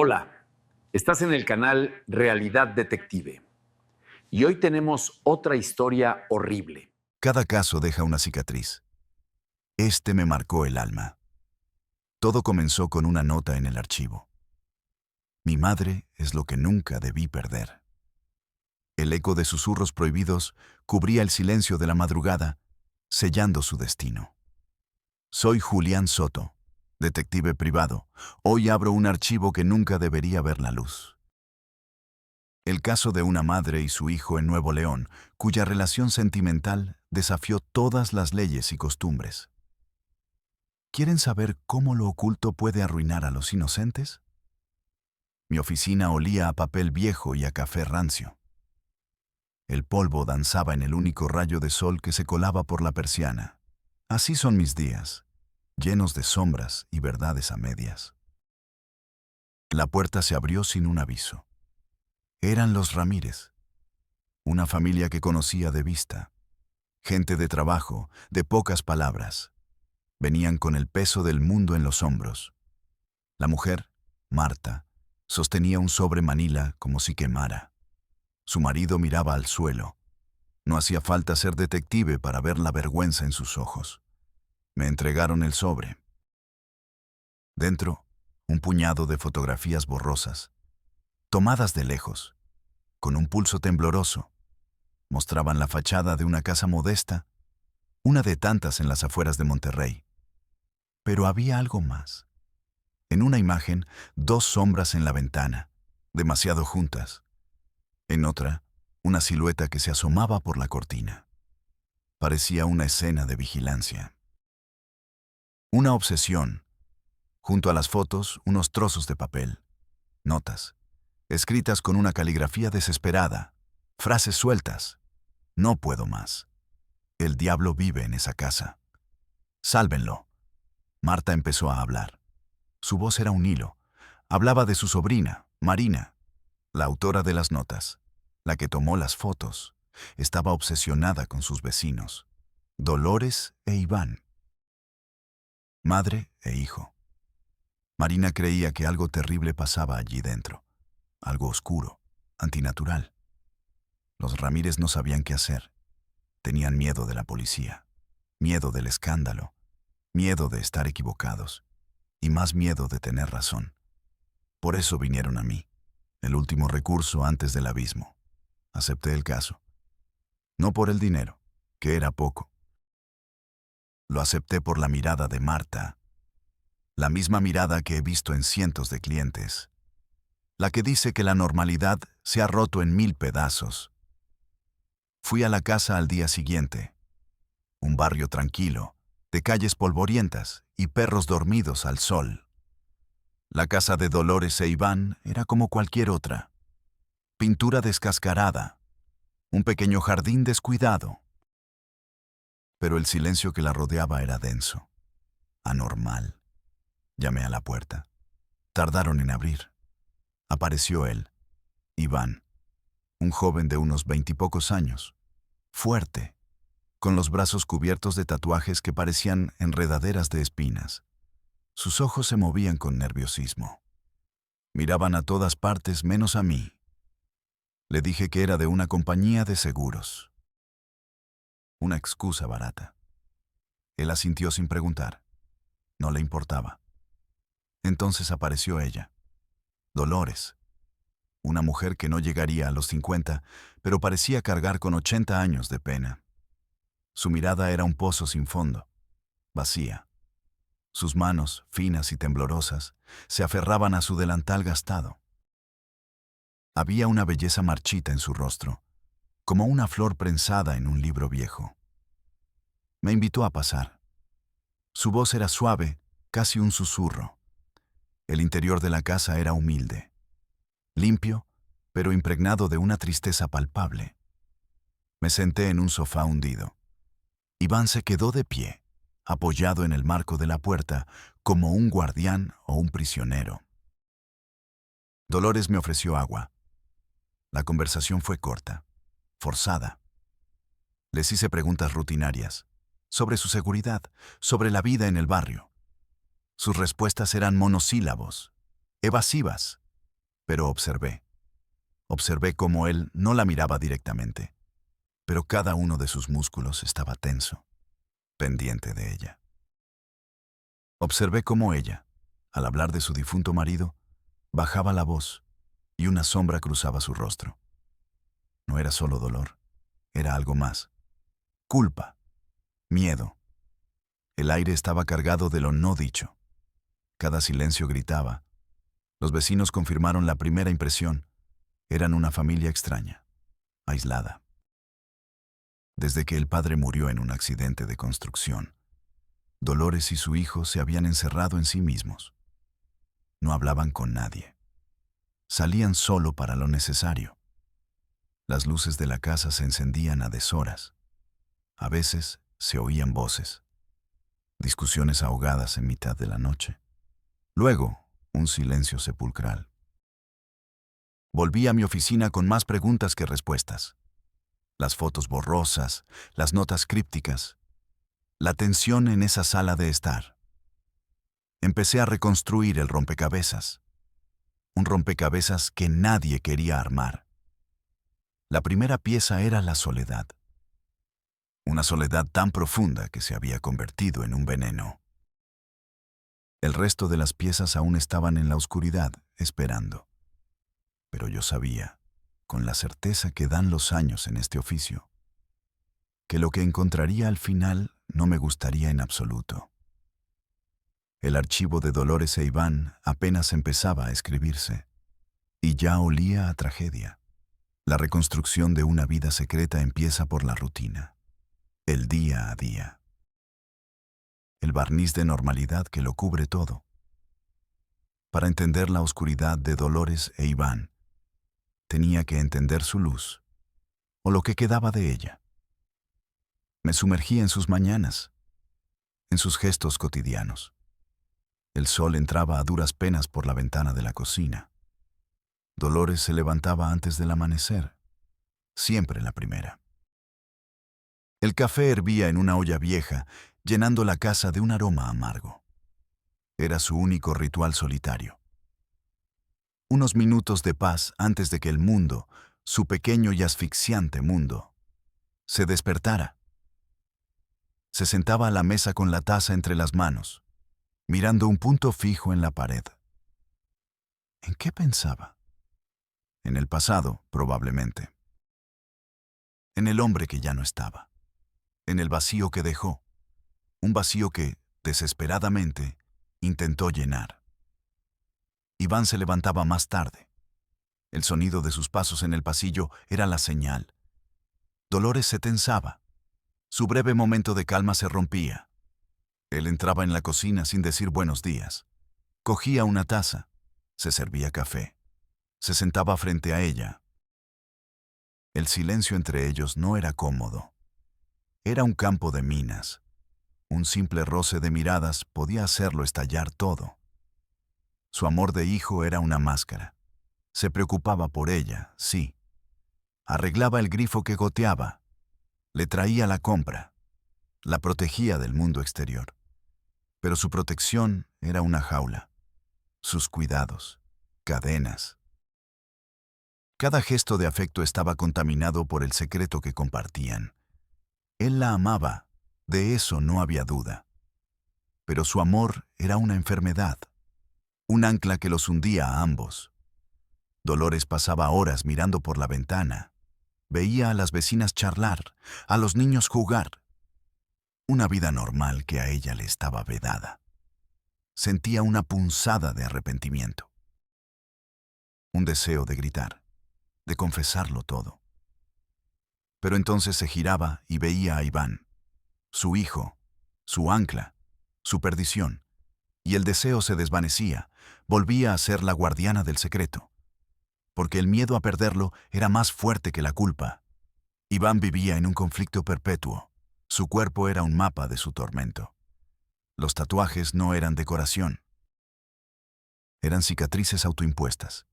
Hola, estás en el canal Realidad Detective y hoy tenemos otra historia horrible. Cada caso deja una cicatriz. Este me marcó el alma. Todo comenzó con una nota en el archivo. Mi madre es lo que nunca debí perder. El eco de susurros prohibidos cubría el silencio de la madrugada, sellando su destino. Soy Julián Soto, detective privado. Hoy abro un archivo que nunca debería ver la luz. El caso de una madre y su hijo en Nuevo León, cuya relación sentimental desafió todas las leyes y costumbres. ¿Quieren saber cómo lo oculto puede arruinar a los inocentes? Mi oficina olía a papel viejo y a café rancio. El polvo danzaba en el único rayo de sol que se colaba por la persiana. Así son mis días, llenos de sombras y verdades a medias. La puerta se abrió sin un aviso. Eran los Ramírez, una familia que conocía de vista. Gente de trabajo, de pocas palabras. Venían con el peso del mundo en los hombros. La mujer, Marta, sostenía un sobre Manila como si quemara. Su marido miraba al suelo. No hacía falta ser detective para ver la vergüenza en sus ojos. Me entregaron el sobre. Dentro, un puñado de fotografías borrosas, tomadas de lejos, con un pulso tembloroso. Mostraban la fachada de una casa modesta, una de tantas en las afueras de Monterrey. Pero había algo más. En una imagen, dos sombras en la ventana, demasiado juntas. En otra, una silueta que se asomaba por la cortina. Parecía una escena de vigilancia. Una obsesión. Junto a las fotos, unos trozos de papel. Notas, escritas con una caligrafía desesperada. Frases sueltas. No puedo más. El diablo vive en esa casa. Sálvenlo. Marta empezó a hablar. Su voz era un hilo. Hablaba de su sobrina, Marina, la autora de las notas, la que tomó las fotos. Estaba obsesionada con sus vecinos, Dolores e Iván. Madre e hijo. Marina creía que algo terrible pasaba allí dentro, algo oscuro, antinatural. Los Ramírez no sabían qué hacer. Tenían miedo de la policía, miedo del escándalo, miedo de estar equivocados y más miedo de tener razón. Por eso vinieron a mí, el último recurso antes del abismo. Acepté el caso. No por el dinero, que era poco. Lo acepté por la mirada de Marta, la misma mirada que he visto en cientos de clientes, la que dice que la normalidad se ha roto en 1000 pedazos. Fui a la casa al día siguiente, un barrio tranquilo, de calles polvorientas y perros dormidos al sol. La casa de Dolores e Iván era como cualquier otra. Pintura descascarada, un pequeño jardín descuidado. Pero el silencio que la rodeaba era denso, anormal. Llamé a la puerta. Tardaron en abrir. Apareció él, Iván, un joven de unos 20 y pocos años, fuerte, con los brazos cubiertos de tatuajes que parecían enredaderas de espinas. Sus ojos se movían con nerviosismo. Miraban a todas partes menos a mí. Le dije que era de una compañía de seguros. Una excusa barata. Él asintió sin preguntar. No le importaba. Entonces apareció ella, Dolores, una mujer que no llegaría a los 50, pero parecía cargar con 80 años de pena. Su mirada era un pozo sin fondo, vacía. Sus manos, finas y temblorosas, se aferraban a su delantal gastado. Había una belleza marchita en su rostro, como una flor prensada en un libro viejo. Me invitó a pasar. Su voz era suave, casi un susurro. El interior de la casa era humilde, limpio, pero impregnado de una tristeza palpable. Me senté en un sofá hundido. Iván se quedó de pie, apoyado en el marco de la puerta, como un guardián o un prisionero. Dolores me ofreció agua. La conversación fue corta, forzada. Les hice preguntas rutinarias, sobre su seguridad, sobre la vida en el barrio. Sus respuestas eran monosílabos, evasivas, Pero observé cómo él no la miraba directamente, pero cada uno de sus músculos estaba tenso, pendiente de ella. Observé cómo ella, al hablar de su difunto marido, bajaba la voz y una sombra cruzaba su rostro. No era solo dolor, era algo más. Culpa, miedo. El aire estaba cargado de lo no dicho. Cada silencio gritaba. Los vecinos confirmaron la primera impresión. Eran una familia extraña, aislada. Desde que el padre murió en un accidente de construcción, Dolores y su hijo se habían encerrado en sí mismos. No hablaban con nadie. Salían solo para lo necesario. Las luces de la casa se encendían a deshoras. A veces se oían voces, discusiones ahogadas en mitad de la noche. Luego, un silencio sepulcral. Volví a mi oficina con más preguntas que respuestas. Las fotos borrosas, las notas crípticas, la tensión en esa sala de estar. Empecé a reconstruir el rompecabezas. Un rompecabezas que nadie quería armar. La primera pieza era la soledad. Una soledad tan profunda que se había convertido en un veneno. El resto de las piezas aún estaban en la oscuridad, esperando. Pero yo sabía, con la certeza que dan los años en este oficio, que lo que encontraría al final no me gustaría en absoluto. El archivo de Dolores e Iván apenas empezaba a escribirse, y ya olía a tragedia. La reconstrucción de una vida secreta empieza por la rutina, el día a día. El barniz de normalidad que lo cubre todo. Para entender la oscuridad de Dolores e Iván, tenía que entender su luz, o lo que quedaba de ella. Me sumergí en sus mañanas, en sus gestos cotidianos. El sol entraba a duras penas por la ventana de la cocina. Dolores se levantaba antes del amanecer, siempre la primera. El café hervía en una olla vieja, llenando la casa de un aroma amargo. Era su único ritual solitario. Unos minutos de paz antes de que el mundo, su pequeño y asfixiante mundo, se despertara. Se sentaba a la mesa con la taza entre las manos, mirando un punto fijo en la pared. ¿En qué pensaba? En el pasado, probablemente. En el hombre que ya no estaba. En el vacío que dejó. Un vacío que, desesperadamente, intentó llenar. Iván se levantaba más tarde. El sonido de sus pasos en el pasillo era la señal. Dolores se tensaba. Su breve momento de calma se rompía. Él entraba en la cocina sin decir buenos días. Cogía una taza. Se servía café. Se sentaba frente a ella. El silencio entre ellos no era cómodo. Era un campo de minas. Un simple roce de miradas podía hacerlo estallar todo. Su amor de hijo era una máscara. Se preocupaba por ella, sí. Arreglaba el grifo que goteaba. Le traía la compra. La protegía del mundo exterior. Pero su protección era una jaula. Sus cuidados, cadenas. Cada gesto de afecto estaba contaminado por el secreto que compartían. Él la amaba, de eso no había duda. Pero su amor era una enfermedad, un ancla que los hundía a ambos. Dolores pasaba horas mirando por la ventana. Veía a las vecinas charlar, a los niños jugar. Una vida normal que a ella le estaba vedada. Sentía una punzada de arrepentimiento. Un deseo de gritar, de confesarlo todo. Pero entonces se giraba y veía a Iván, su hijo, su ancla, su perdición, y el deseo se desvanecía, volvía a ser la guardiana del secreto, porque el miedo a perderlo era más fuerte que la culpa. Iván vivía en un conflicto perpetuo, su cuerpo era un mapa de su tormento. Los tatuajes no eran decoración, eran cicatrices autoimpuestas.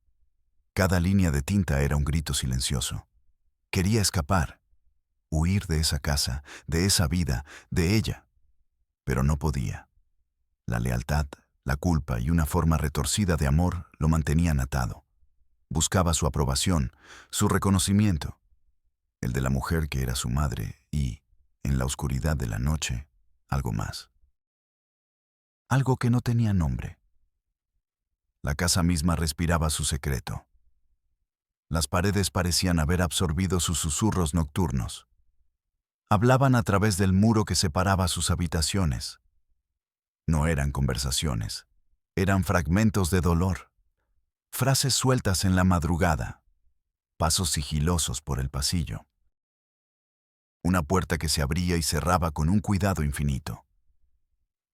Cada línea de tinta era un grito silencioso. Quería escapar, huir de esa casa, de esa vida, de ella. Pero no podía. La lealtad, la culpa y una forma retorcida de amor lo mantenían atado. Buscaba su aprobación, su reconocimiento, el de la mujer que era su madre y, en la oscuridad de la noche, algo más. Algo que no tenía nombre. La casa misma respiraba su secreto. Las paredes parecían haber absorbido sus susurros nocturnos. Hablaban a través del muro que separaba sus habitaciones. No eran conversaciones, eran fragmentos de dolor, frases sueltas en la madrugada, pasos sigilosos por el pasillo. Una puerta que se abría y cerraba con un cuidado infinito.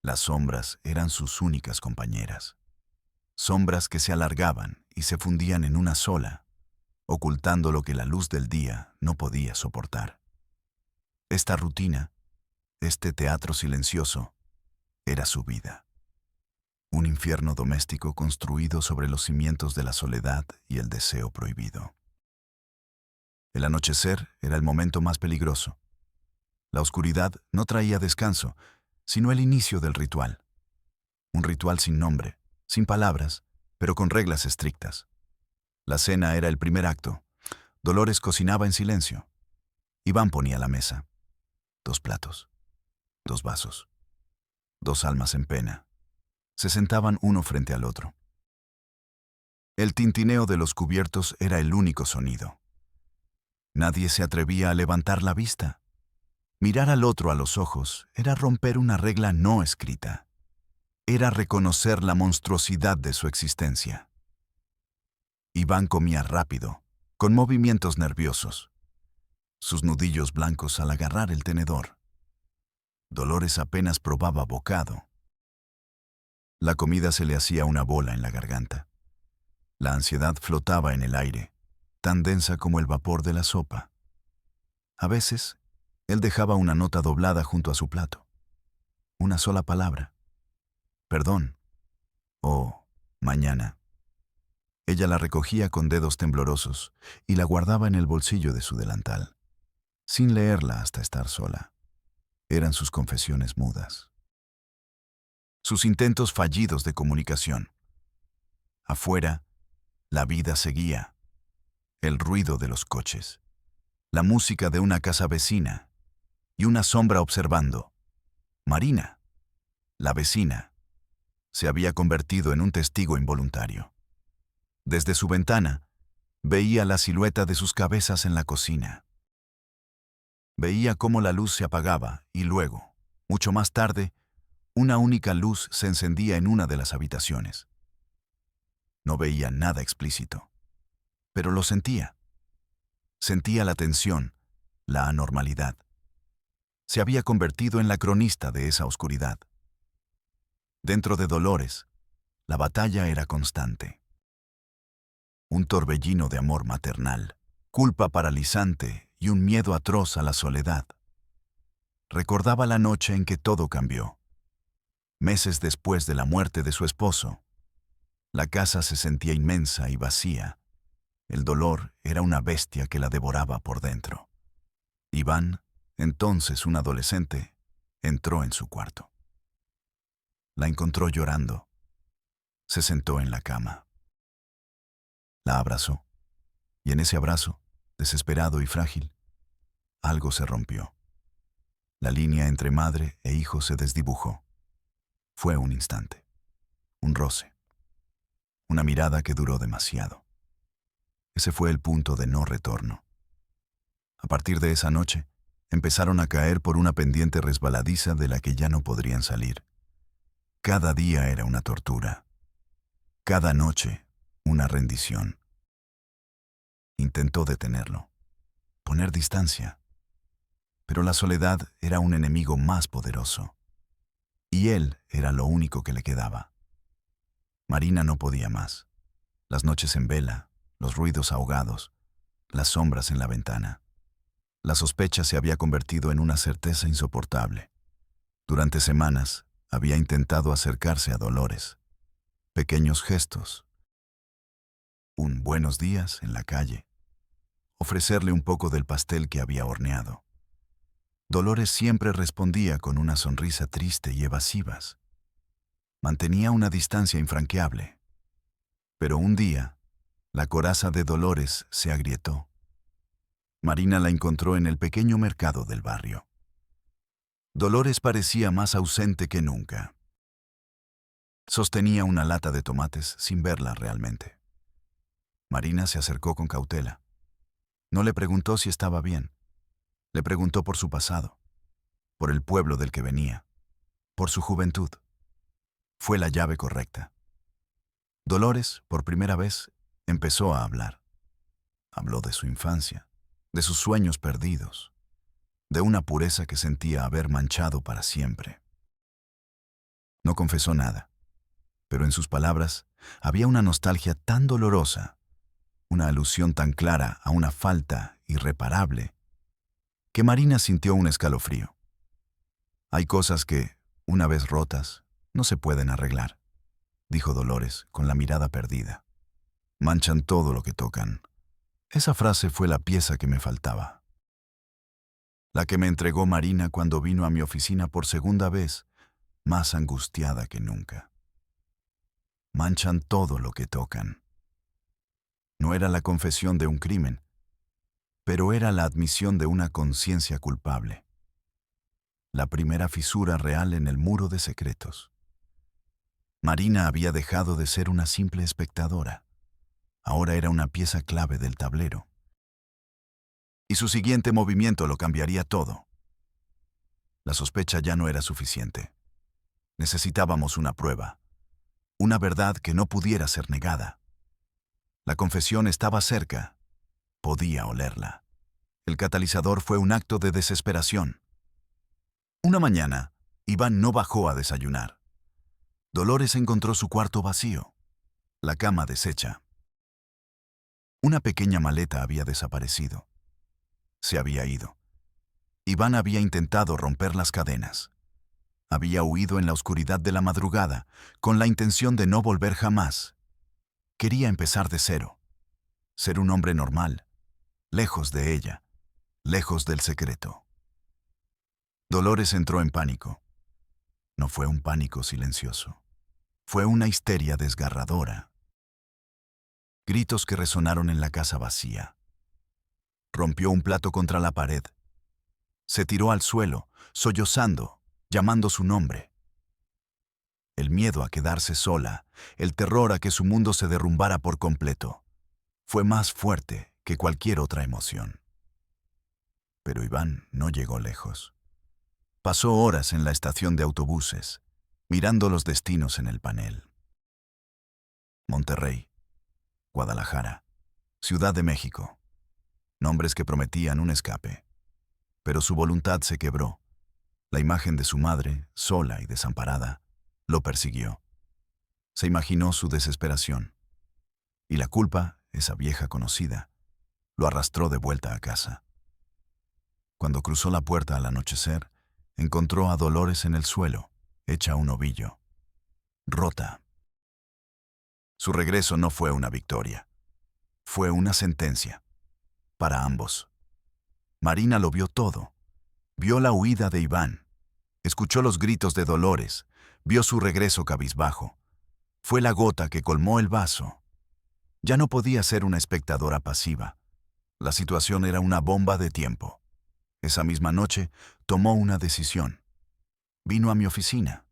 Las sombras eran sus únicas compañeras. Sombras que se alargaban y se fundían en una sola, ocultando lo que la luz del día no podía soportar. Esta rutina, este teatro silencioso, era su vida. Un infierno doméstico construido sobre los cimientos de la soledad y el deseo prohibido. El anochecer era el momento más peligroso. La oscuridad no traía descanso, sino el inicio del ritual. Un ritual sin nombre, sin palabras, pero con reglas estrictas. La cena era el primer acto. Dolores cocinaba en silencio. Iván ponía la mesa. 2 platos, 2 vasos, 2 almas en pena. Se sentaban uno frente al otro. El tintineo de los cubiertos era el único sonido. Nadie se atrevía a levantar la vista. Mirar al otro a los ojos era romper una regla no escrita. Era reconocer la monstruosidad de su existencia. Iván comía rápido, con movimientos nerviosos. Sus nudillos blancos al agarrar el tenedor. Dolores apenas probaba bocado. La comida se le hacía una bola en la garganta. La ansiedad flotaba en el aire, tan densa como el vapor de la sopa. A veces, él dejaba una nota doblada junto a su plato. Una sola palabra. Perdón. O mañana. Ella la recogía con dedos temblorosos y la guardaba en el bolsillo de su delantal, sin leerla hasta estar sola. Eran sus confesiones mudas. Sus intentos fallidos de comunicación. Afuera, la vida seguía. El ruido de los coches, la música de una casa vecina y una sombra observando. Marina, la vecina, se había convertido en un testigo involuntario. Desde su ventana, veía la silueta de sus cabezas en la cocina. Veía cómo la luz se apagaba y luego, mucho más tarde, una única luz se encendía en una de las habitaciones. No veía nada explícito, pero lo sentía. Sentía la tensión, la anormalidad. Se había convertido en la cronista de esa oscuridad. Dentro de Dolores, la batalla era constante. Un torbellino de amor maternal, culpa paralizante y un miedo atroz a la soledad. Recordaba la noche en que todo cambió. Meses después de la muerte de su esposo, la casa se sentía inmensa y vacía. El dolor era una bestia que la devoraba por dentro. Iván, entonces un adolescente, entró en su cuarto. La encontró llorando. Se sentó en la cama. La abrazó, y en ese abrazo, desesperado y frágil, algo se rompió. La línea entre madre e hijo se desdibujó. Fue un instante, un roce, una mirada que duró demasiado. Ese fue el punto de no retorno. A partir de esa noche, empezaron a caer por una pendiente resbaladiza de la que ya no podrían salir. Cada día era una tortura. Cada noche, una rendición. Intentó detenerlo, poner distancia, pero la soledad era un enemigo más poderoso, y él era lo único que le quedaba. Marina no podía más. Las noches en vela, los ruidos ahogados, las sombras en la ventana. La sospecha se había convertido en una certeza insoportable. Durante semanas había intentado acercarse a Dolores. Pequeños gestos. Un buenos días en la calle. Ofrecerle un poco del pastel que había horneado. Dolores siempre respondía con una sonrisa triste y evasivas. Mantenía una distancia infranqueable. Pero un día, La coraza de Dolores se agrietó. Marina la encontró en el pequeño mercado del barrio. Dolores parecía más ausente que nunca. Sostenía una lata de tomates sin verla realmente. Marina se acercó con cautela. No le preguntó si estaba bien. Le preguntó por su pasado, por el pueblo del que venía, por su juventud. Fue la llave correcta. Dolores, por primera vez, empezó a hablar. Habló de su infancia, de sus sueños perdidos, de una pureza que sentía haber manchado para siempre. No confesó nada, pero en sus palabras había una nostalgia tan dolorosa, una alusión tan clara a una falta irreparable, que Marina sintió un escalofrío. Hay cosas que, una vez rotas, no se pueden arreglar, dijo Dolores con la mirada perdida. Manchan todo lo que tocan. Esa frase fue la pieza que me faltaba. La que me entregó Marina cuando vino a mi oficina por segunda vez, más angustiada que nunca. Manchan todo lo que tocan. No era la confesión de un crimen, pero era la admisión de una conciencia culpable. La primera fisura real en el muro de secretos. Marina había dejado de ser una simple espectadora. Ahora era una pieza clave del tablero. Y su siguiente movimiento lo cambiaría todo. La sospecha ya no era suficiente. Necesitábamos una prueba, una verdad que no pudiera ser negada. La confesión estaba cerca. Podía olerla. El catalizador fue un acto de desesperación. Una mañana, Iván no bajó a desayunar. Dolores encontró su cuarto vacío, la cama deshecha. Una pequeña maleta había desaparecido. Se había ido. Iván había intentado romper las cadenas. Había huido en la oscuridad de la madrugada, con la intención de no volver jamás. Quería empezar de cero. Ser un hombre normal, lejos de ella, lejos del secreto. Dolores entró en pánico. No fue un pánico silencioso. Fue una histeria desgarradora. Gritos que resonaron en la casa vacía. Rompió un plato contra la pared. Se tiró al suelo, sollozando, llamando su nombre. El miedo a quedarse sola, el terror a que su mundo se derrumbara por completo, fue más fuerte que cualquier otra emoción. Pero Iván no llegó lejos. Pasó horas en la estación de autobuses, mirando los destinos en el panel. Monterrey, Guadalajara, Ciudad de México. Nombres que prometían un escape. Pero su voluntad se quebró. La imagen de su madre, sola y desamparada, lo persiguió. Se imaginó su desesperación. Y la culpa, esa vieja conocida, lo arrastró de vuelta a casa. Cuando cruzó la puerta al anochecer, encontró a Dolores en el suelo, hecha un ovillo, rota. Su regreso no fue una victoria. Fue una sentencia. Para ambos. Marina lo vio todo. Vio la huida de Iván. Escuchó los gritos de Dolores. Vio su regreso cabizbajo. Fue la gota que colmó el vaso. Ya no podía ser una espectadora pasiva. La situación era una bomba de tiempo. Esa misma noche tomó una decisión. Vino a mi oficina.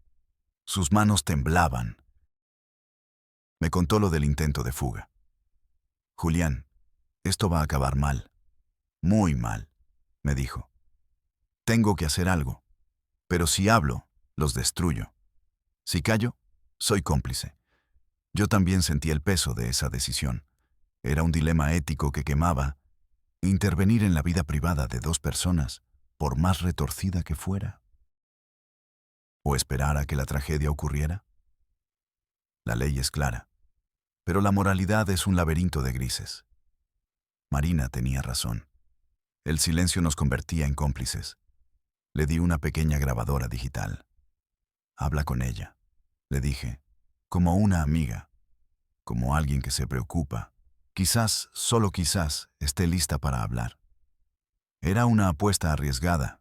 Sus manos temblaban. Me contó lo del intento de fuga. Julián, esto va a acabar mal. Muy mal, me dijo. Tengo que hacer algo. Pero si hablo, los destruyo. Si callo, soy cómplice. Yo también sentí el peso de esa decisión. Era un dilema ético que quemaba. Intervenir en la vida privada de dos personas, por más retorcida que fuera. ¿O esperar a que la tragedia ocurriera? La ley es clara, pero la moralidad es un laberinto de grises. Marina tenía razón. El silencio nos convertía en cómplices. Le di una pequeña grabadora digital. Habla con ella, le dije, como una amiga, como alguien que se preocupa. Quizás, solo quizás, esté lista para hablar. Era una apuesta arriesgada,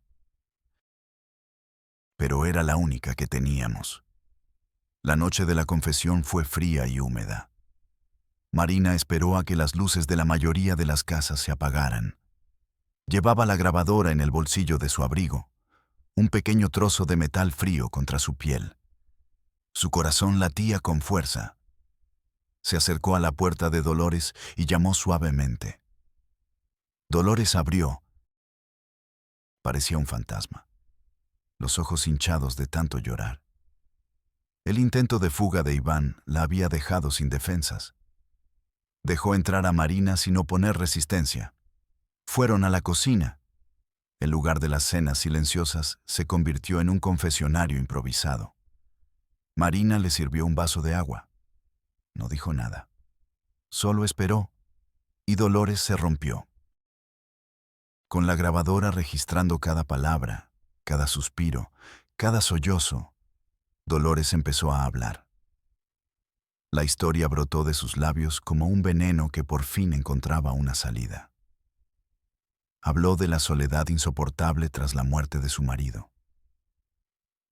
pero era la única que teníamos. La noche de la confesión fue fría y húmeda. Marina esperó a que las luces de la mayoría de las casas se apagaran. Llevaba la grabadora en el bolsillo de su abrigo, un pequeño trozo de metal frío contra su piel. Su corazón latía con fuerza. Se acercó a la puerta de Dolores y llamó suavemente. Dolores abrió. Parecía un fantasma, los ojos hinchados de tanto llorar. El intento de fuga de Iván la había dejado sin defensas. Dejó entrar a Marina sin oponer resistencia. Fueron a la cocina. El lugar de las cenas silenciosas se convirtió en un confesionario improvisado. Marina le sirvió un vaso de agua. No dijo nada. Solo esperó, y Dolores se rompió. Con la grabadora registrando cada palabra, cada suspiro, cada sollozo, Dolores empezó a hablar. La historia brotó de sus labios como un veneno que por fin encontraba una salida. Habló de la soledad insoportable tras la muerte de su marido,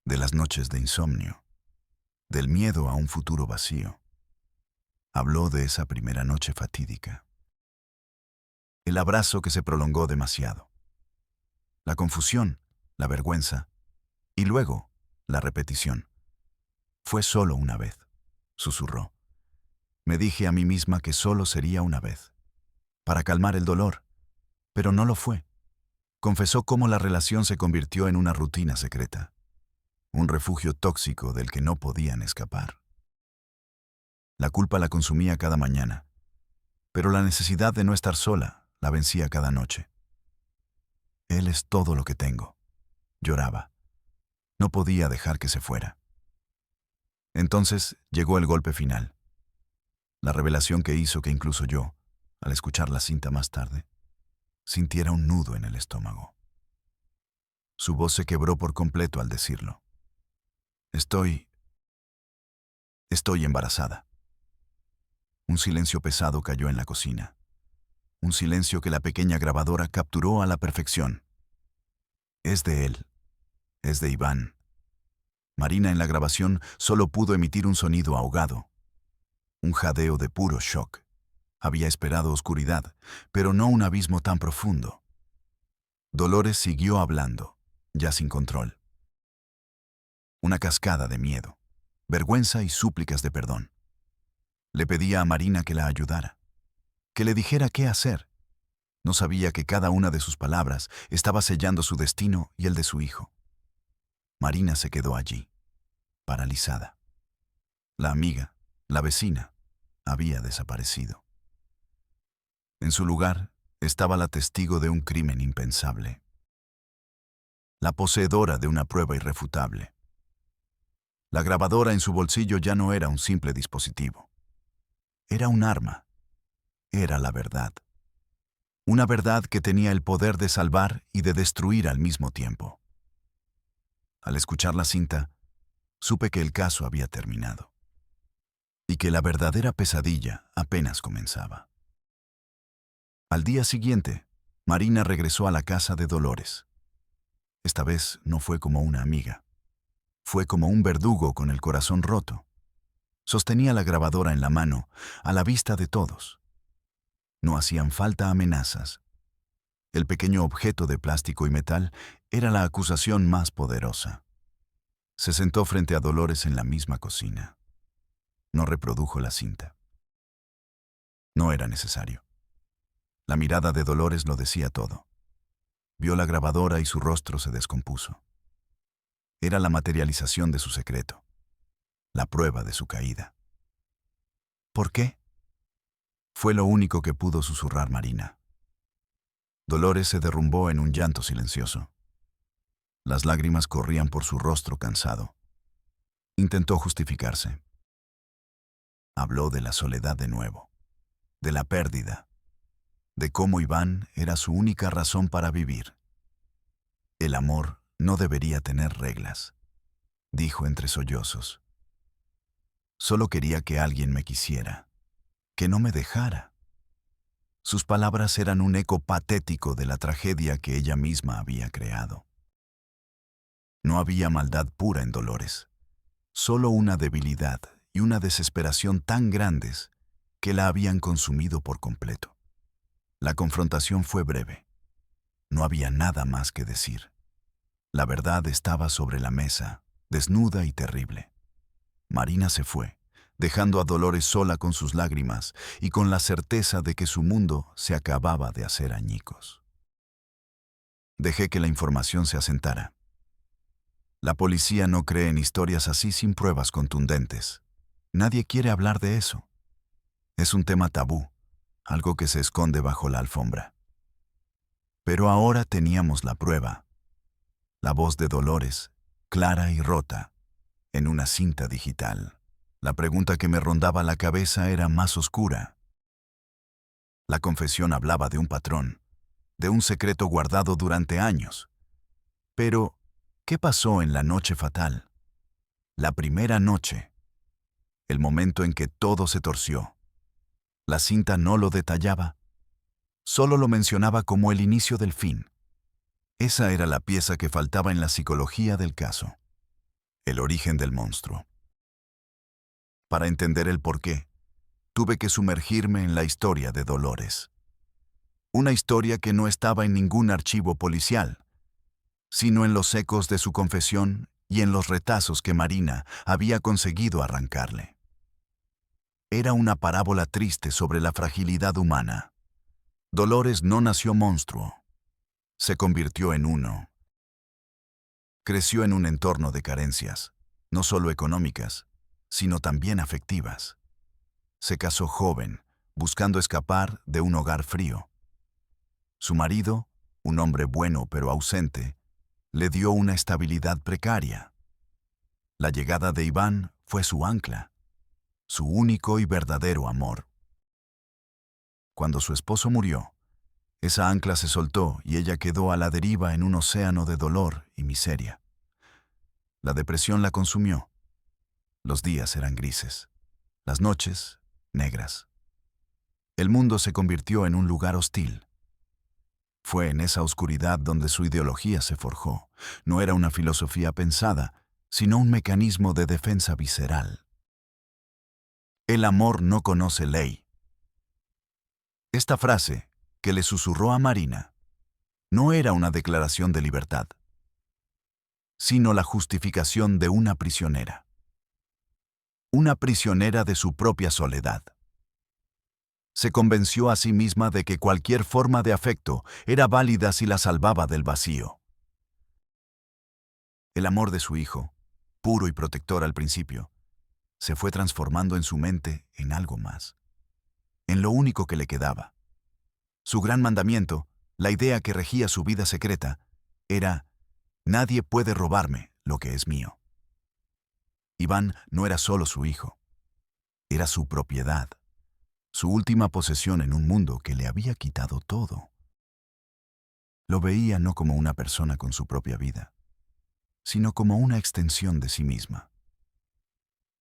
de las noches de insomnio, del miedo a un futuro vacío. Habló de esa primera noche fatídica. El abrazo que se prolongó demasiado. La confusión, la vergüenza y luego la repetición. Fue solo una vez, susurró. Me dije a mí misma que solo sería una vez, para calmar el dolor, pero no lo fue. Confesó cómo la relación se convirtió en una rutina secreta, un refugio tóxico del que no podían escapar. La culpa la consumía cada mañana, pero la necesidad de no estar sola la vencía cada noche. Él es todo lo que tengo, lloraba. No podía dejar que se fuera. Entonces llegó el golpe final, la revelación que hizo que incluso yo, al escuchar la cinta más tarde, sintiera un nudo en el estómago. Su voz se quebró por completo al decirlo. Estoy embarazada. Un silencio pesado cayó en la cocina. Un silencio que la pequeña grabadora capturó a la perfección. Es de él. Es de Iván. Marina en la grabación solo pudo emitir un sonido ahogado. Un jadeo de puro shock. Había esperado oscuridad, pero no un abismo tan profundo. Dolores siguió hablando, ya sin control. Una cascada de miedo, vergüenza y súplicas de perdón. Le pedía a Marina que la ayudara, que le dijera qué hacer. No sabía que cada una de sus palabras estaba sellando su destino y el de su hijo. Marina se quedó allí, paralizada. La amiga, la vecina, había desaparecido. En su lugar estaba la testigo de un crimen impensable, la poseedora de una prueba irrefutable. La grabadora en su bolsillo ya no era un simple dispositivo. Era un arma. Era la verdad. Una verdad que tenía el poder de salvar y de destruir al mismo tiempo. Al escuchar la cinta, supe que el caso había terminado y que la verdadera pesadilla apenas comenzaba. Al día siguiente, Marina regresó a la casa de Dolores. Esta vez no fue como una amiga. Fue como un verdugo con el corazón roto. Sostenía la grabadora en la mano, a la vista de todos. No hacían falta amenazas. El pequeño objeto de plástico y metal era la acusación más poderosa. Se sentó frente a Dolores en la misma cocina. No reprodujo la cinta. No era necesario. La mirada de Dolores lo decía todo. Vio la grabadora y su rostro se descompuso. Era la materialización de su secreto, la prueba de su caída. ¿Por qué? Fue lo único que pudo susurrar Marina. Dolores se derrumbó en un llanto silencioso. Las lágrimas corrían por su rostro cansado. Intentó justificarse. Habló de la soledad de nuevo, de la pérdida, de cómo Iván era su única razón para vivir. El amor no debería tener reglas, dijo entre sollozos. Solo quería que alguien me quisiera, que no me dejara. Sus palabras eran un eco patético de la tragedia que ella misma había creado. No había maldad pura en Dolores, solo una debilidad y una desesperación tan grandes que la habían consumido por completo. La confrontación fue breve. No había nada más que decir. La verdad estaba sobre la mesa, desnuda y terrible. Marina se fue, dejando a Dolores sola con sus lágrimas y con la certeza de que su mundo se acababa de hacer añicos. Dejé que la información se asentara. La policía no cree en historias así sin pruebas contundentes. Nadie quiere hablar de eso. Es un tema tabú, algo que se esconde bajo la alfombra. Pero ahora teníamos la prueba. La voz de Dolores, clara y rota, en una cinta digital. La pregunta que me rondaba la cabeza era más oscura. La confesión hablaba de un patrón, de un secreto guardado durante años. Pero, ¿qué pasó en la noche fatal? La primera noche. El momento en que todo se torció. La cinta no lo detallaba. Solo lo mencionaba como el inicio del fin. Esa era la pieza que faltaba en la psicología del caso. El origen del monstruo. Para entender el porqué, tuve que sumergirme en la historia de Dolores. Una historia que no estaba en ningún archivo policial, sino en los ecos de su confesión y en los retazos que Marina había conseguido arrancarle. Era una parábola triste sobre la fragilidad humana. Dolores no nació monstruo. Se convirtió en uno. Creció en un entorno de carencias, no solo económicas, sino también afectivas. Se casó joven, buscando escapar de un hogar frío. Su marido, un hombre bueno pero ausente, le dio una estabilidad precaria. La llegada de Iván fue su ancla, su único y verdadero amor. Cuando su esposo murió, esa ancla se soltó y ella quedó a la deriva en un océano de dolor y miseria. La depresión la consumió. Los días eran grises, las noches negras. El mundo se convirtió en un lugar hostil. Fue en esa oscuridad donde su ideología se forjó. No era una filosofía pensada, sino un mecanismo de defensa visceral. El amor no conoce ley. Esta frase, que le susurró a Marina, no era una declaración de libertad, sino la justificación de una prisionera. Una prisionera de su propia soledad. Se convenció a sí misma de que cualquier forma de afecto era válida si la salvaba del vacío. El amor de su hijo, puro y protector al principio, se fue transformando en su mente en algo más, en lo único que le quedaba. Su gran mandamiento, la idea que regía su vida secreta, era: nadie puede robarme lo que es mío. Iván no era solo su hijo, era su propiedad, su última posesión en un mundo que le había quitado todo. Lo veía no como una persona con su propia vida, sino como una extensión de sí misma.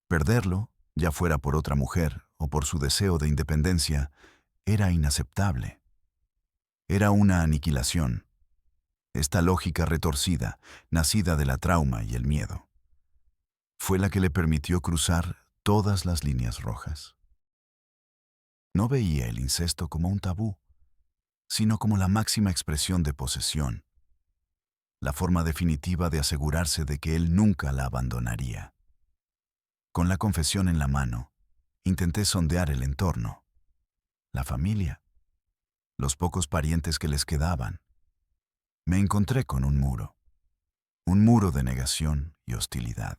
Perderlo, ya fuera por otra mujer o por su deseo de independencia, era inaceptable. Era una aniquilación. Esta lógica retorcida, nacida de la trauma y el miedo, fue la que le permitió cruzar todas las líneas rojas. No veía el incesto como un tabú, sino como la máxima expresión de posesión, la forma definitiva de asegurarse de que él nunca la abandonaría. Con la confesión en la mano, intenté sondear el entorno, la familia, los pocos parientes que les quedaban. Me encontré con un muro de negación y hostilidad.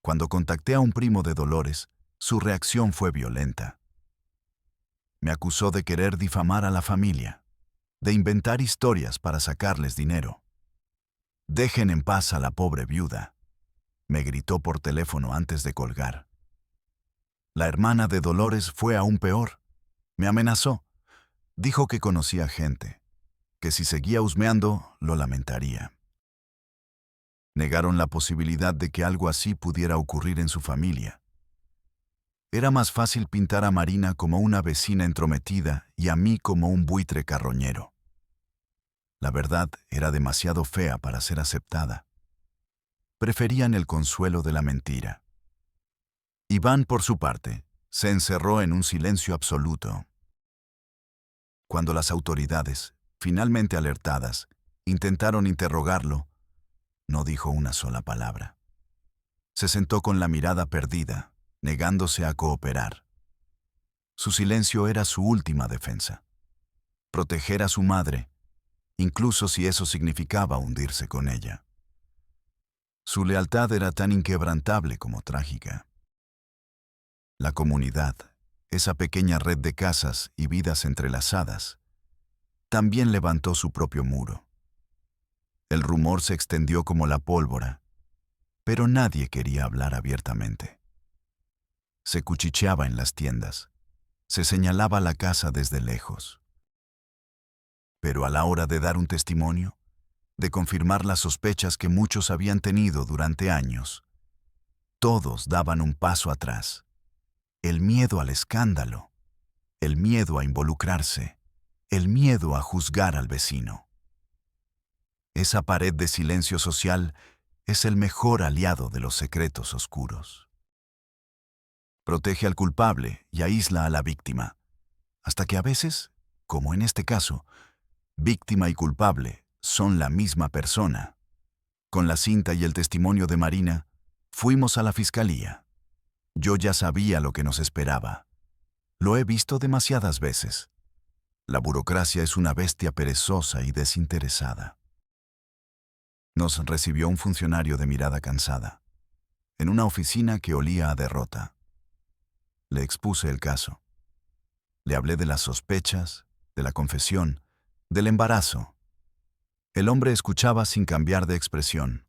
Cuando contacté a un primo de Dolores, su reacción fue violenta. Me acusó de querer difamar a la familia, de inventar historias para sacarles dinero. «Dejen en paz a la pobre viuda», me gritó por teléfono antes de colgar. La hermana de Dolores fue aún peor. Me amenazó. Dijo que conocía gente, que si seguía husmeando, lo lamentaría. Negaron la posibilidad de que algo así pudiera ocurrir en su familia. Era más fácil pintar a Marina como una vecina entrometida y a mí como un buitre carroñero. La verdad era demasiado fea para ser aceptada. Preferían el consuelo de la mentira. Iván, por su parte, se encerró en un silencio absoluto. Cuando las autoridades, finalmente alertadas, intentaron interrogarlo, no dijo una sola palabra. Se sentó con la mirada perdida, negándose a cooperar. Su silencio era su última defensa. Proteger a su madre, incluso si eso significaba hundirse con ella. Su lealtad era tan inquebrantable como trágica. La comunidad, esa pequeña red de casas y vidas entrelazadas, también levantó su propio muro. El rumor se extendió como la pólvora, pero nadie quería hablar abiertamente. Se cuchicheaba en las tiendas, se señalaba la casa desde lejos. Pero a la hora de dar un testimonio, de confirmar las sospechas que muchos habían tenido durante años, todos daban un paso atrás. El miedo al escándalo, el miedo a involucrarse, el miedo a juzgar al vecino. Esa pared de silencio social es el mejor aliado de los secretos oscuros. Protege al culpable y aísla a la víctima, hasta que a veces, como en este caso, víctima y culpable son la misma persona. Con la cinta y el testimonio de Marina, fuimos a la fiscalía. Yo ya sabía lo que nos esperaba. Lo he visto demasiadas veces. La burocracia es una bestia perezosa y desinteresada. Nos recibió un funcionario de mirada cansada, en una oficina que olía a derrota. Le expuse el caso. Le hablé de las sospechas, de la confesión, del embarazo. El hombre escuchaba sin cambiar de expresión.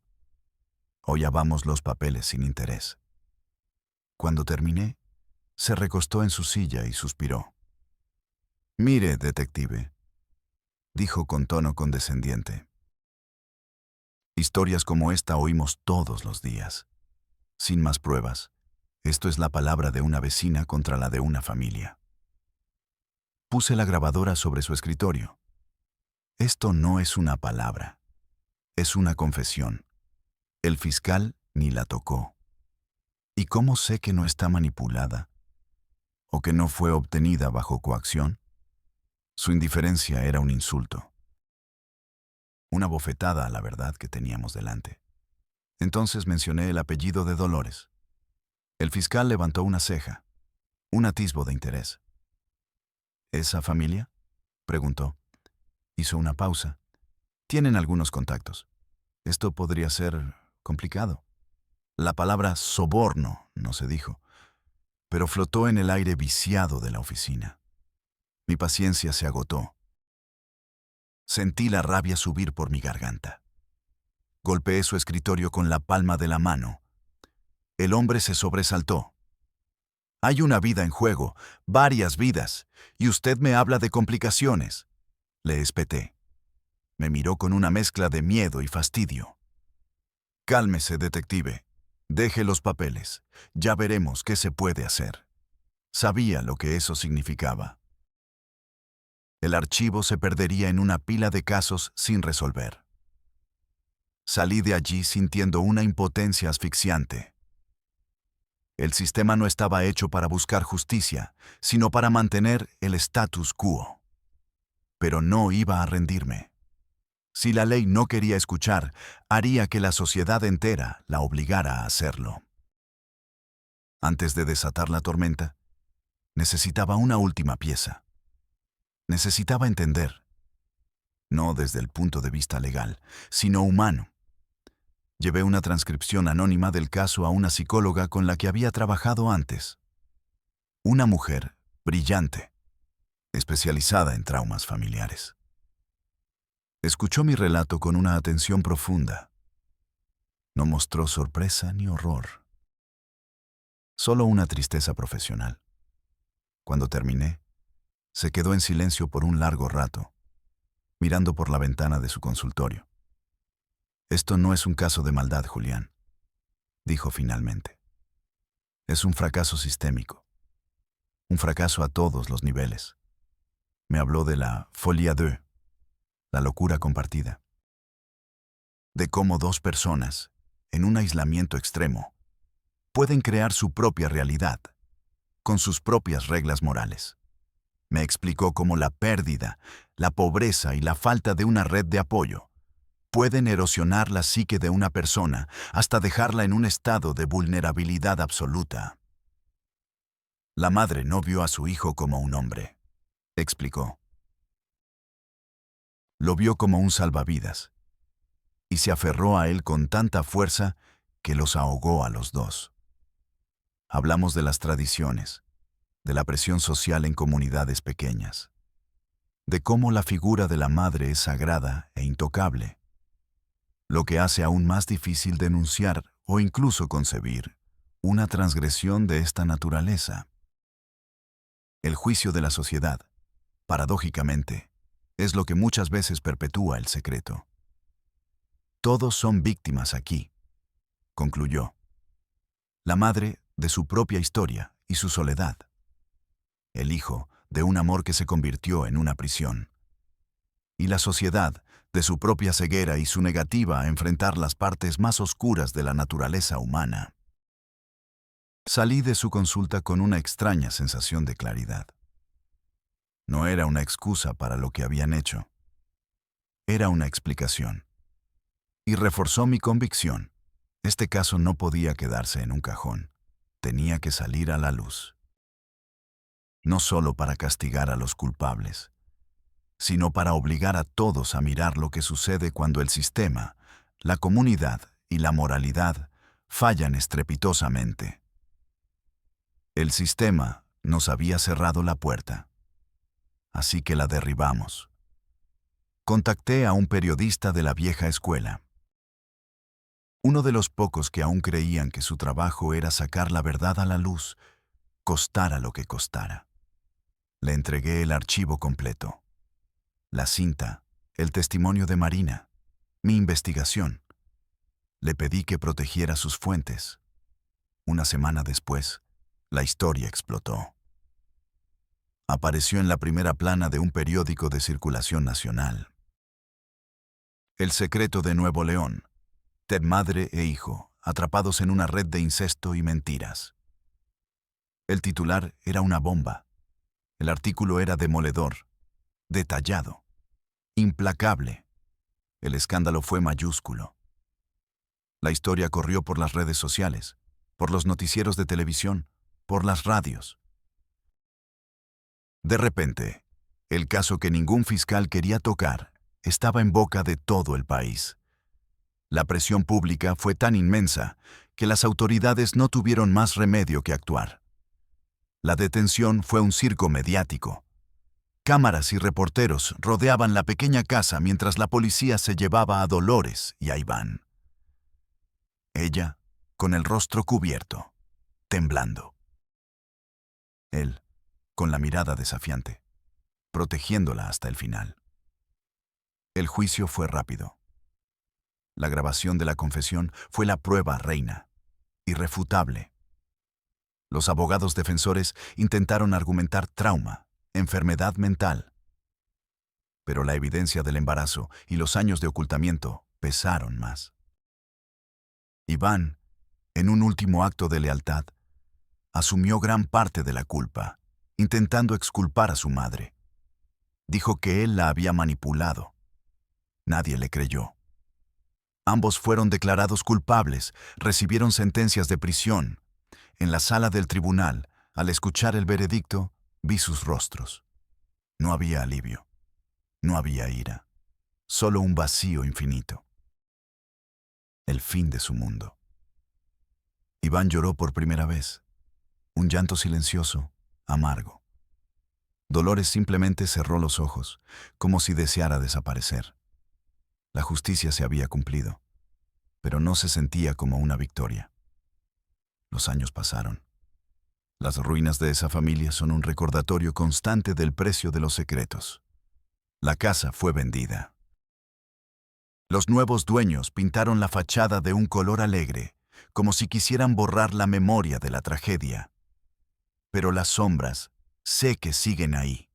Hollábamos los papeles sin interés. Cuando terminé, se recostó en su silla y suspiró. «Mire, detective», dijo con tono condescendiente. Historias como esta oímos todos los días. Sin más pruebas, esto es la palabra de una vecina contra la de una familia. Puse la grabadora sobre su escritorio. Esto no es una palabra, es una confesión. El fiscal ni la tocó. ¿Y cómo sé que no está manipulada? ¿O que no fue obtenida bajo coacción? Su indiferencia era un insulto. Una bofetada a la verdad que teníamos delante. Entonces mencioné el apellido de Dolores. El fiscal levantó una ceja, un atisbo de interés. ¿Esa familia?, preguntó. Hizo una pausa. Tienen algunos contactos. Esto podría ser complicado. La palabra soborno no se dijo, pero flotó en el aire viciado de la oficina. Mi paciencia se agotó. Sentí la rabia subir por mi garganta. Golpeé su escritorio con la palma de la mano. El hombre se sobresaltó. «Hay una vida en juego, varias vidas, y usted me habla de complicaciones», le espeté. Me miró con una mezcla de miedo y fastidio. «Cálmese, detective. Deje los papeles. Ya veremos qué se puede hacer». Sabía lo que eso significaba. El archivo se perdería en una pila de casos sin resolver. Salí de allí sintiendo una impotencia asfixiante. El sistema no estaba hecho para buscar justicia, sino para mantener el status quo. Pero no iba a rendirme. Si la ley no quería escuchar, haría que la sociedad entera la obligara a hacerlo. Antes de desatar la tormenta, necesitaba una última pieza. Necesitaba entender, no desde el punto de vista legal, sino humano. Llevé una transcripción anónima del caso a una psicóloga con la que había trabajado antes. Una mujer brillante, especializada en traumas familiares. Escuchó mi relato con una atención profunda. No mostró sorpresa ni horror. Solo una tristeza profesional. Cuando terminé, se quedó en silencio por un largo rato, mirando por la ventana de su consultorio. «Esto no es un caso de maldad, Julián», dijo finalmente. «Es un fracaso sistémico. Un fracaso a todos los niveles». Me habló de la folie à deux, la locura compartida. De cómo dos personas, en un aislamiento extremo, pueden crear su propia realidad, con sus propias reglas morales. Me explicó cómo la pérdida, la pobreza y la falta de una red de apoyo pueden erosionar la psique de una persona hasta dejarla en un estado de vulnerabilidad absoluta. La madre no vio a su hijo como un hombre, explicó. Lo vio como un salvavidas, y se aferró a él con tanta fuerza que los ahogó a los dos. Hablamos de las tradiciones, de la presión social en comunidades pequeñas, de cómo la figura de la madre es sagrada e intocable, lo que hace aún más difícil denunciar o incluso concebir una transgresión de esta naturaleza. El juicio de la sociedad, paradójicamente, es lo que muchas veces perpetúa el secreto. Todos son víctimas aquí, concluyó. La madre de su propia historia y su soledad. El hijo de un amor que se convirtió en una prisión. Y la sociedad de su propia ceguera y su negativa a enfrentar las partes más oscuras de la naturaleza humana. Salí de su consulta con una extraña sensación de claridad. No era una excusa para lo que habían hecho. Era una explicación. Y reforzó mi convicción. Este caso no podía quedarse en un cajón. Tenía que salir a la luz. No solo para castigar a los culpables, sino para obligar a todos a mirar lo que sucede cuando el sistema, la comunidad y la moralidad fallan estrepitosamente. El sistema nos había cerrado la puerta, así que la derribamos. Contacté a un periodista de la vieja escuela. Uno de los pocos que aún creían que su trabajo era sacar la verdad a la luz, costara lo que costara. Le entregué el archivo completo. La cinta, el testimonio de Marina, mi investigación. Le pedí que protegiera sus fuentes. Una semana después, la historia explotó. Apareció en la primera plana de un periódico de circulación nacional. El secreto de Nuevo León. Ted, madre e hijo, atrapados en una red de incesto y mentiras. El titular era una bomba. El artículo era demoledor, detallado, implacable. El escándalo fue mayúsculo. La historia corrió por las redes sociales, por los noticieros de televisión, por las radios. De repente, el caso que ningún fiscal quería tocar estaba en boca de todo el país. La presión pública fue tan inmensa que las autoridades no tuvieron más remedio que actuar. La detención fue un circo mediático. Cámaras y reporteros rodeaban la pequeña casa mientras la policía se llevaba a Dolores y a Iván. Ella, con el rostro cubierto, temblando. Él, con la mirada desafiante, protegiéndola hasta el final. El juicio fue rápido. La grabación de la confesión fue la prueba reina, irrefutable. Los abogados defensores intentaron argumentar trauma, enfermedad mental. Pero la evidencia del embarazo y los años de ocultamiento pesaron más. Iván, en un último acto de lealtad, asumió gran parte de la culpa, intentando exculpar a su madre. Dijo que él la había manipulado. Nadie le creyó. Ambos fueron declarados culpables, recibieron sentencias de prisión. En la sala del tribunal, al escuchar el veredicto, vi sus rostros. No había alivio, no había ira, solo un vacío infinito. El fin de su mundo. Iván lloró por primera vez, un llanto silencioso, amargo. Dolores simplemente cerró los ojos, como si deseara desaparecer. La justicia se había cumplido, pero no se sentía como una victoria. Los años pasaron. Las ruinas de esa familia son un recordatorio constante del precio de los secretos. La casa fue vendida. Los nuevos dueños pintaron la fachada de un color alegre, como si quisieran borrar la memoria de la tragedia. Pero las sombras, sé que siguen ahí.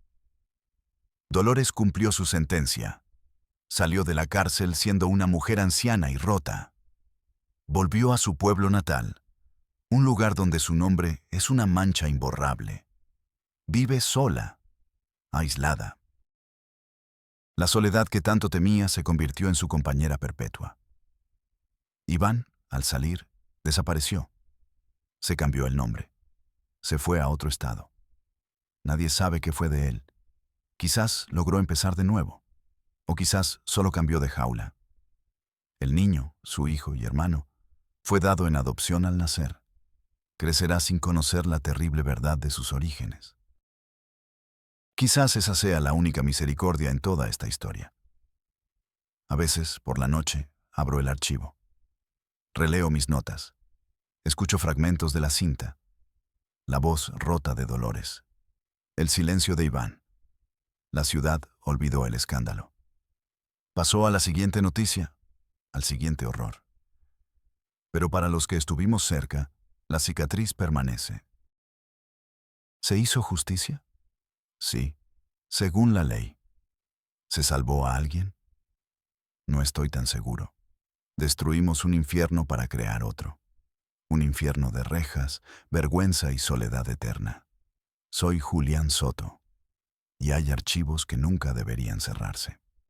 Dolores cumplió su sentencia. Salió de la cárcel siendo una mujer anciana y rota. Volvió a su pueblo natal, Un lugar donde su nombre es una mancha imborrable. Vive sola, aislada. La soledad que tanto temía se convirtió en su compañera perpetua. Iván, al salir, desapareció. Se cambió el nombre. Se fue a otro estado. Nadie sabe qué fue de él. Quizás logró empezar de nuevo. O quizás solo cambió de jaula. El niño, su hijo y hermano, fue dado en adopción al nacer. Crecerá sin conocer la terrible verdad de sus orígenes. Quizás esa sea la única misericordia en toda esta historia. A veces, por la noche, abro el archivo. Releo mis notas. Escucho fragmentos de la cinta. La voz rota de Dolores. El silencio de Iván. La ciudad olvidó el escándalo. Pasó a la siguiente noticia, al siguiente horror. Pero para los que estuvimos cerca, la cicatriz permanece. ¿Se hizo justicia? Sí, según la ley. ¿Se salvó a alguien? No estoy tan seguro. Destruimos un infierno para crear otro. Un infierno de rejas, vergüenza y soledad eterna. Soy Julián Soto, y hay archivos que nunca deberían cerrarse.